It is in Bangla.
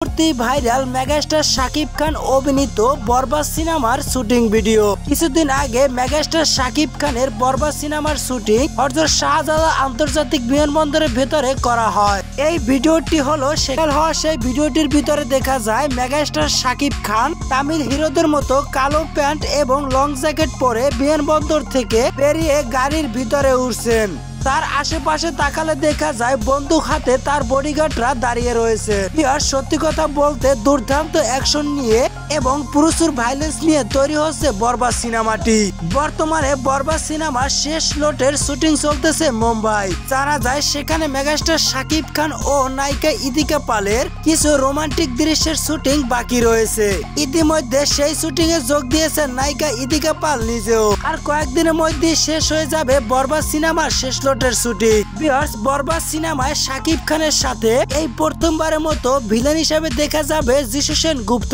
ভাইরাল মেগাস্টার শাকিব খান অভিনীত বরবাদ সিনেমার শুটিং ভিডিও। কিছুদিন আগে মেগাস্টার শাকিব খানের বরবাদ সিনেমার শুটিং হযরত শাহজালাল আন্তর্জাতিক বিমানবন্দরের ভেতরে করা হয়। এই ভিডিওটি হলো সেখানে হওয়া সেই ভিডিওটির ভিতরে দেখা যায় মেগাস্টার শাকিব খান তামিল হিরোদের মতো কালো প্যান্ট এবং লং জ্যাকেট পরে বিমানবন্দর থেকে বেরিয়ে গাড়ির ভিতরে উঠছেন। তার আশেপাশে তাকালে দেখা যায় বন্দুক হাতে তার বডিগার্ডরা দাঁড়িয়ে রয়েছে। সত্যি কথা বলতে দুর্দান্ত অ্যাকশন নিয়ে এবং প্রচুর ভাইলেন্স নিয়ে তৈরি হচ্ছে বরবাদ সিনেমাটি। বর্তমানে বরবাদ সিনেমার শেষ লটের শুটিং চলতেছে মুম্বাই। জানা যায় সেখানে মেগাস্টার শাকিব খান ও নায়িকা ইদিকা পালের কিছু রোমান্টিক দৃশ্যের শুটিং বাকি রয়েছে। ইতিমধ্যে সেই শুটিং এ যোগ দিয়েছে নায়িকা ইদিকা পাল নিজেও। আর কয়েকদিনের মধ্যে শেষ হয়ে যাবে বরবাদ সিনেমার শেষ লটের শুটিং। বরবাদ সিনেমায় শাকিব খানের সাথে এই প্রথমবারের মতো ভিলেন হিসেবে দেখা যাবে যিশু সেনগুপ্ত।